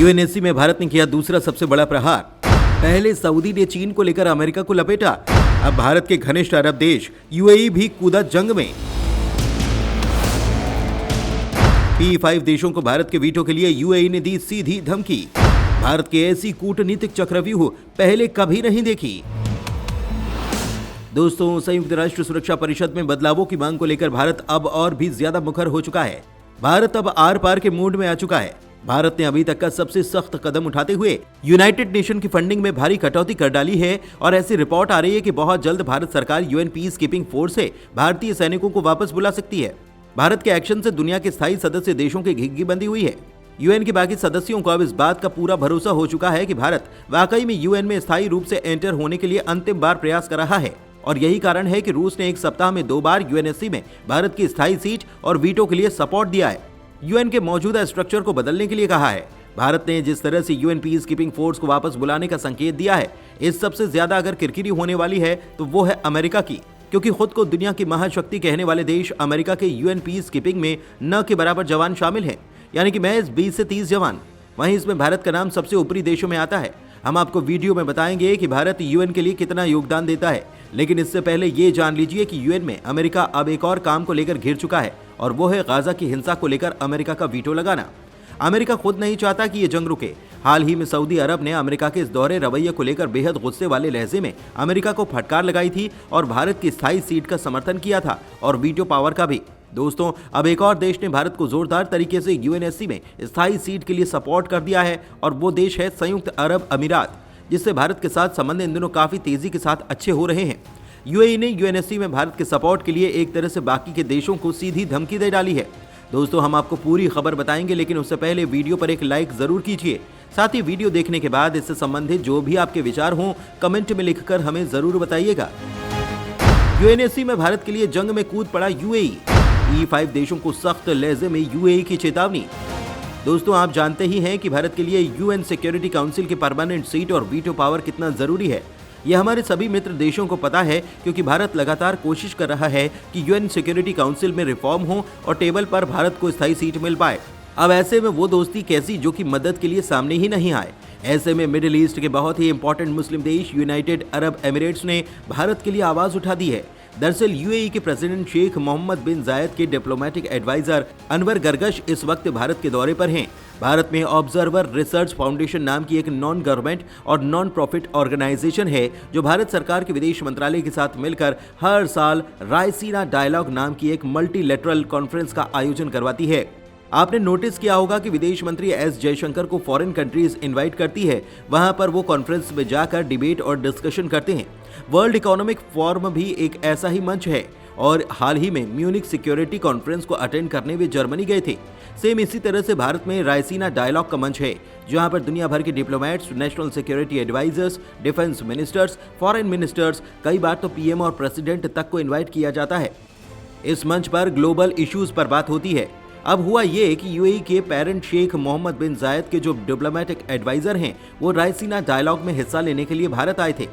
UNSC में भारत ने किया दूसरा सबसे बड़ा प्रहार। पहले सऊदी ने चीन को लेकर अमेरिका को लपेटा, अब भारत के घनिष्ठ अरब देश यूएई भी कूदा जंग में। P5 देशों को भारत के वीटो के लिए यूएई ने दी सीधी धमकी। भारत की ऐसी कूटनीतिक चक्रव्यूह पहले कभी नहीं देखी। दोस्तों, संयुक्त राष्ट्र सुरक्षा परिषद में बदलावों की मांग को लेकर भारत अब और भी ज्यादा मुखर हो चुका है। भारत अब आर पार के मूड में आ चुका है। भारत ने अभी तक का सबसे सख्त कदम उठाते हुए यूनाइटेड नेशन की फंडिंग में भारी कटौती कर डाली है और ऐसी रिपोर्ट आ रही है कि बहुत जल्द भारत सरकार यूएन पीस कीपिंग फोर्स से भारतीय सैनिकों को वापस बुला सकती है। भारत के एक्शन से दुनिया के स्थायी सदस्य देशों की घिग्गी बंदी हुई है। यूएन के बाकी सदस्यों को अब इस बात का पूरा भरोसा हो चुका है कि भारत वाकई में यूएन में स्थायी रूप से एंटर होने के लिए अंतिम बार प्रयास कर रहा है और यही कारण है कि रूस ने एक सप्ताह में 2 बार यूएनएससी में भारत की स्थायी सीट और वीटो के लिए सपोर्ट दिया है। यूएन के मौजूदा स्ट्रक्चर को बदलने के लिए कहा है। भारत ने जिस तरह से यूएन पीस कीपिंग फोर्स को वापस बुलाने का संकेत दिया है, इस सबसे ज्यादा अगर किरकिरी होने वाली है तो वो है अमेरिका की, क्योंकि खुद को दुनिया की महाशक्ति कहने वाले देश अमेरिका के यूएन पीस कीपिंग में न के बराबर जवान शामिल हैं, यानी कि महज 20 से 30 जवान। वहीं इसमें भारत का नाम सबसे ऊपरी देशों में आता है। हम आपको वीडियो में बताएंगे कि भारत यूएन के लिए कितना योगदान देता है, लेकिन इससे पहले ये जान लीजिए कि यूएन में अमेरिका अब एक और काम को लेकर घिर चुका है और वो है गाजा की हिंसा को लेकर अमेरिका का वीटो लगाना। अमेरिका खुद नहीं चाहता कि ये जंग रुके। हाल ही में सऊदी अरब ने अमेरिका के इस दोहरे रवैये को लेकर बेहद गुस्से वाले लहजे में अमेरिका को फटकार लगाई थी और भारत की स्थायी सीट का समर्थन किया था और वीटो पावर का भी। दोस्तों, अब एक और देश ने भारत को जोरदार तरीके से यूएनएससी में स्थायी सीट के लिए सपोर्ट कर दिया है और वो देश है संयुक्त अरब अमीरात, जिससे भारत के साथ संबंध इन दिनों काफी तेजी के साथ अच्छे हो रहे हैं। यूएई ने यूएनएससी में भारत के सपोर्ट के लिए एक तरह से बाकी के देशों को सीधी धमकी दे डाली है। दोस्तों, हम आपको पूरी खबर बताएंगे, लेकिन उससे पहले वीडियो पर एक लाइक जरूर कीजिए। साथ ही वीडियो देखने के बाद इससे संबंधित जो भी आपके विचार हों कमेंट में लिखकर हमें जरूर बताइएगा। यूएनएससी में भारत के लिए जंग में कूद पड़ा यूएई। P5 देशों को सख्त लहजे में यूएई की चेतावनी। दोस्तों, आप जानते ही हैं कि भारत के लिए यूएन सिक्योरिटी काउंसिल की परमानेंट सीट और वीटो पावर कितना जरूरी है। यह हमारे सभी मित्र देशों को पता है, क्योंकि भारत लगातार कोशिश कर रहा है कि यूएन सिक्योरिटी काउंसिल में रिफॉर्म हो और टेबल पर भारत को स्थायी सीट मिल पाए। अब ऐसे में वो दोस्ती कैसी जो कि मदद के लिए सामने ही नहीं आए। ऐसे में मिडिल ईस्ट के बहुत ही इंपॉर्टेंट मुस्लिम देश यूनाइटेड अरब एमिरेट्स ने भारत के लिए आवाज उठा दी है। दरअसल यूएई के प्रेसिडेंट शेख मोहम्मद बिन जायद के डिप्लोमेटिक एडवाइजर अनवर गर्गश इस वक्त भारत के दौरे पर हैं। भारत में ऑब्जर्वर रिसर्च फाउंडेशन नाम की एक नॉन गवर्नमेंट और नॉन प्रॉफिट ऑर्गेनाइजेशन है जो भारत सरकार के विदेश मंत्रालय के साथ मिलकर हर साल रायसीना डायलॉग नाम की एक मल्टीलेटरल कॉन्फ्रेंस का आयोजन करवाती है। आपने नोटिस किया होगा कि विदेश मंत्री एस जयशंकर को फॉरेन कंट्रीज इनवाइट करती है, वहां पर वो कॉन्फ्रेंस में जाकर डिबेट और डिस्कशन करते हैं। वर्ल्ड इकोनॉमिक फोरम भी एक ऐसा ही मंच है और हाल ही में म्यूनिक सिक्योरिटी कॉन्फ्रेंस को अटेंड करने वे जर्मनी गए थे। सेम इसी तरह से भारत में रायसीना डायलॉग का मंच है, जहां पर दुनिया भर के diplomats, national security advisers, defence ministers, foreign ministers, कई बार तो पीएम और प्रेसिडेंट तक को इन्वाइट किया जाता है। इस मंच पर ग्लोबल इश्यूज पर बात होती है। अब हुआ ये कि यूएई के पेरेंट शेख मोहम्मद बिन जायद के जो डिप्लोमेटिक एडवाइजर हैं, वो रायसीना डायलॉग में हिस्सा लेने के लिए भारत आए थे।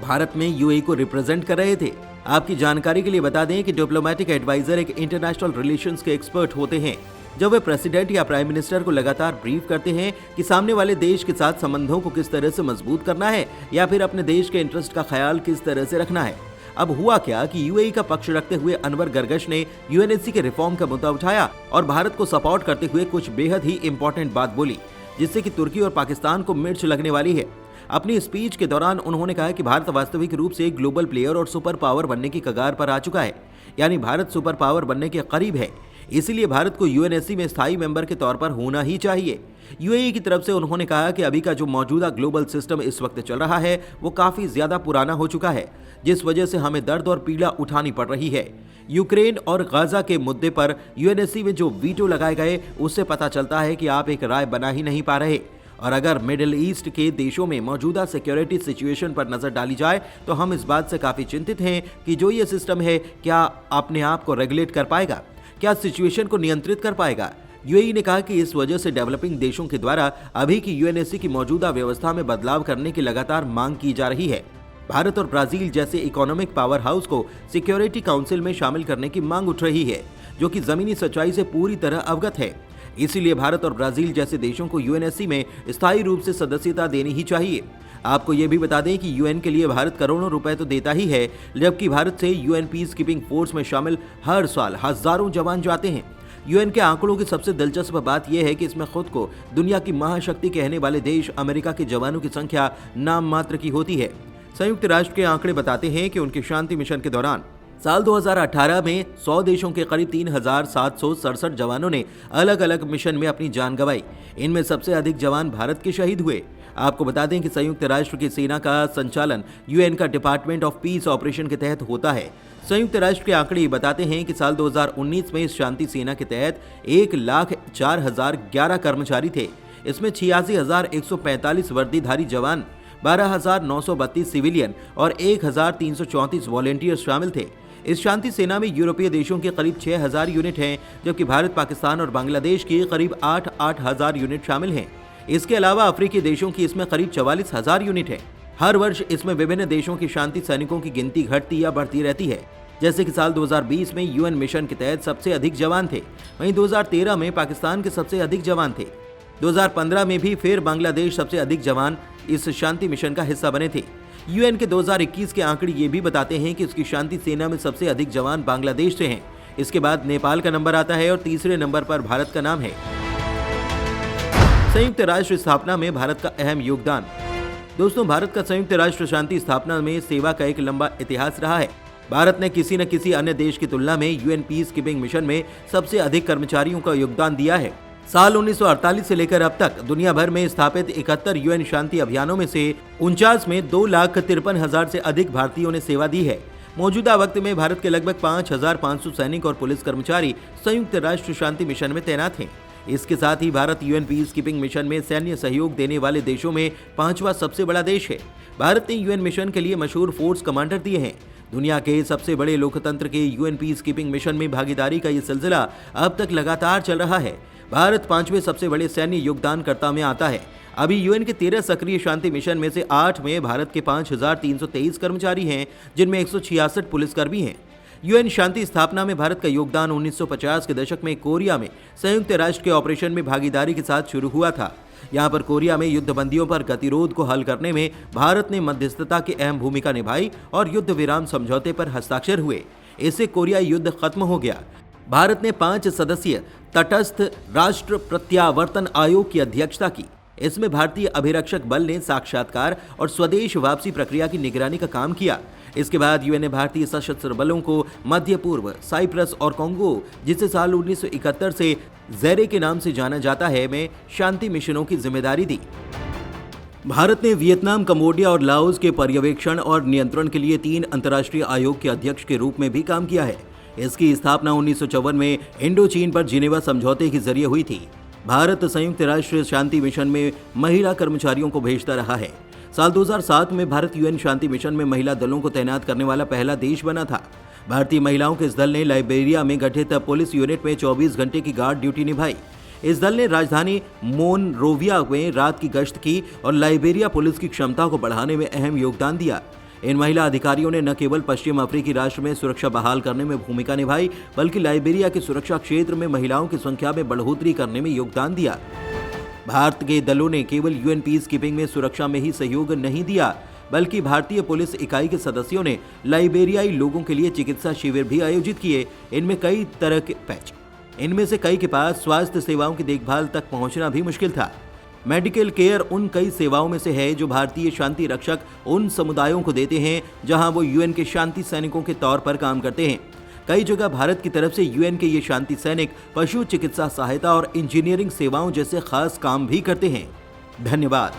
भारत में यूएई को रिप्रेजेंट कर रहे थे। आपकी जानकारी के लिए बता दें कि डिप्लोमेटिक एडवाइजर एक इंटरनेशनल रिलेशंस के एक्सपर्ट होते हैं, जब वे प्रेसिडेंट या प्राइम मिनिस्टर को लगातार ब्रीफ करते हैं कि सामने वाले देश के साथ संबंधों को किस तरह से मजबूत करना है या फिर अपने देश के इंटरेस्ट का ख्याल किस तरह से रखना है। अब हुआ क्या कि यूएई का पक्ष रखते हुए अनवर गर्गश ने यूएनएससी के रिफॉर्म का मुद्दा उठाया और भारत को सपोर्ट करते हुए कुछ बेहद ही इंपॉर्टेंट बात बोली, जिससे कि तुर्की और पाकिस्तान को मिर्च लगने वाली है। अपनी स्पीच के दौरान उन्होंने कहा कि भारत वास्तविक रूप से एक ग्लोबल प्लेयर और सुपर पावर बनने की कगार पर आ चुका है, यानी भारत सुपर पावर बनने के करीब है। इसीलिए भारत को यूएनएससी में स्थायी मेंबर के तौर पर होना ही चाहिए। यूएई की तरफ से उन्होंने कहा कि अभी का जो मौजूदा ग्लोबल सिस्टम इस वक्त चल रहा है वो काफी ज्यादा पुराना हो चुका है, जिस वजह से हमें दर्द और पीड़ा उठानी पड़ रही है। यूक्रेन और गाजा के मुद्दे पर यूएनएससी में जो वीटो लगाए गए, उससे पता चलता है कि आप एक राय बना ही नहीं पा रहे। और अगर मिडिल ईस्ट के देशों में मौजूदा सिक्योरिटी सिचुएशन पर नजर डाली जाए तो हम इस बात से काफी चिंतित हैं कि जो ये सिस्टम है क्या अपने आप को रेगुलेट कर पाएगा, क्या सिचुएशन को नियंत्रित कर पाएगा। यूएई ने कहा कि इस वजह से डेवलपिंग देशों के द्वारा अभी की यूएनएससी की मौजूदा व्यवस्था में बदलाव करने की लगातार मांग की जा रही है। भारत और ब्राजील जैसे इकोनॉमिक पावर हाउस को सिक्योरिटी काउंसिल में शामिल करने की मांग उठ रही है, जो कि जमीनी सच्चाई से पूरी तरह अवगत है। इसीलिए भारत और ब्राजील जैसे देशों को यूएनएससी में स्थायी रूप से सदस्यता देनी ही चाहिए। आपको ये भी बता दें कि यूएन के लिए भारत करोड़ों रुपए तो देता ही है, जबकि भारत से यूएन पीस कीपिंग फोर्स में शामिल हर साल हजारों जवान जाते हैं। यूएन के आंकड़ों की सबसे दिलचस्प बात यह है कि इसमें खुद को दुनिया की महाशक्ति कहने वाले देश अमेरिका के जवानों की संख्या नाम मात्र की होती है। संयुक्त राष्ट्र के आंकड़े बताते हैं कि उनके शांति मिशन के दौरान साल 2018 में 100 देशों के करीब 3767 जवानों ने अलग अलग मिशन में अपनी जान गंवाई। इनमें सबसे अधिक जवान भारत के शहीद हुए। आपको बता दें कि संयुक्त राष्ट्र की सेना का संचालन यूएन का डिपार्टमेंट ऑफ पीस ऑपरेशन के तहत होता है। संयुक्त राष्ट्र के आंकड़े बताते हैं कि साल 2019 में इस शांति सेना के तहत 1,04,011 कर्मचारी थे। इसमें 86,145 वर्दीधारी जवान, 12,932 सिविलियन और 1,334 वॉलेंटियर्स शामिल थे। इस शांति सेना में यूरोपीय देशों के करीब 6,000 यूनिट हैं, जबकि भारत, पाकिस्तान और बांग्लादेश की करीब 8,000 यूनिट शामिल हैं। इसके अलावा अफ्रीकी देशों की इसमें करीब 44,000 यूनिट है। हर वर्ष इसमें विभिन्न देशों के शांति सैनिकों की गिनती घटती या बढ़ती रहती है। जैसे कि साल 2020 में यूएन मिशन के तहत सबसे अधिक जवान थे, वहीं 2013 में पाकिस्तान के सबसे अधिक जवान थे। 2015 में भी फिर बांग्लादेश सबसे अधिक जवान इस शांति मिशन का हिस्सा बने थे। यूएन के 2021 के आंकड़े ये भी बताते हैं कि उसकी शांति सेना में सबसे अधिक जवान बांग्लादेश से हैं। इसके बाद नेपाल का नंबर आता है और तीसरे नंबर पर भारत का नाम है। संयुक्त राष्ट्र स्थापना में भारत का अहम योगदान। दोस्तों, भारत का संयुक्त राष्ट्र शांति स्थापना में सेवा का एक लंबा इतिहास रहा है। भारत ने किसी न किसी अन्य देश की तुलना में यूएन पीस कीपिंग मिशन में सबसे अधिक कर्मचारियों का योगदान दिया है। साल 1948 से लेकर अब तक दुनिया भर में स्थापित 71 यूएन शांति अभियानों में से 49 में 2,53,000 से अधिक भारतीयों ने सेवा दी है। मौजूदा वक्त में भारत के लगभग 5,500 सैनिक और पुलिस कर्मचारी संयुक्त राष्ट्र शांति मिशन में तैनात हैं। इसके साथ ही Bharat UN peace keeping mission में सैन्य सहयोग देने वाले देशों में 5वां सबसे बड़ा देश है। भारत ने यूएन मिशन के लिए मशहूर फोर्स कमांडर दिए हैं। दुनिया के सबसे बड़े लोकतंत्र के यूएन पीस कीपिंग मिशन में भागीदारी का ये सिलसिला अब तक लगातार चल रहा है। भारत 5वें सबसे बड़े सैन्य योगदानकर्ता में आता है। अभी यूएन के 13 सक्रिय शांति मिशन में से 8 में भारत के 5,323 कर्मचारी हैं, जिनमें 166 पुलिसकर्मी हैं। यूएन शांति स्थापना में भारत का योगदान 1950 के दशक में कोरिया में संयुक्त राष्ट्र के ऑपरेशन में भागीदारी के साथ शुरू हुआ था। यहाँ पर कोरिया में युद्धबंदियों पर गतिरोध को हल करने में भारत ने मध्यस्थता की अहम भूमिका निभाई और युद्ध विराम समझौते पर हस्ताक्षर हुए। इससे कोरियाई युद्ध खत्म हो गया। भारत ने 5 सदस्यीय तटस्थ राष्ट्र प्रत्यावर्तन आयोग की अध्यक्षता की। इसमें भारतीय अभिरक्षक बल ने साक्षात्कार और स्वदेश वापसी प्रक्रिया की निगरानी का काम किया। इसके बाद यूएन ने भारतीय सशस्त्र बलों को मध्य पूर्व, साइप्रस और कोंगो, जिसे साल 1971 से ज़ेरे के नाम से जाना जाता है, में शांति मिशनों की जिम्मेदारी दी। भारत ने वियतनाम, कंबोडिया और लाओस के पर्यवेक्षण और नियंत्रण के लिए 3 अंतर्राष्ट्रीय आयोग के अध्यक्ष के रूप में भी काम किया है। इसकी स्थापना 1954 में इंडो चीन पर जिनेवा समझौते के जरिए हुई थी। भारत संयुक्त राष्ट्र शांति मिशन में महिला कर्मचारियों को भेजता रहा है। साल 2007 में भारत यूएन शांति मिशन में महिला दलों को तैनात करने वाला पहला देश बना था। भारतीय महिलाओं के इस दल ने लाइबेरिया में गठित पुलिस यूनिट में 24 घंटे की गार्ड ड्यूटी निभाई। इस दल ने राजधानी मोनरोविया में रात की गश्त की और लाइबेरिया पुलिस की क्षमता को बढ़ाने में अहम योगदान दिया। इन महिला अधिकारियों ने न केवल पश्चिम अफ्रीकी राष्ट्र में सुरक्षा बहाल करने में भूमिका निभाई, बल्कि लाइबेरिया के सुरक्षा क्षेत्र में महिलाओं की संख्या में बढ़ोतरी करने में योगदान दिया। भारत के दलों ने केवल यूएन पीस कीपिंग में सुरक्षा में ही सहयोग नहीं दिया, बल्कि भारतीय पुलिस इकाई के सदस्यों ने लाइबेरियाई लोगों के लिए चिकित्सा शिविर भी आयोजित किए। इनमें से कई के पास स्वास्थ्य सेवाओं की देखभाल तक पहुंचना भी मुश्किल था। मेडिकल केयर उन कई सेवाओं में से है जो भारतीय शांति रक्षक उन समुदायों को देते हैं जहां वो यूएन के शांति सैनिकों के तौर पर काम करते हैं। कई जगह भारत की तरफ से यूएन के ये शांति सैनिक पशु चिकित्सा सहायता और इंजीनियरिंग सेवाओं जैसे खास काम भी करते हैं। धन्यवाद।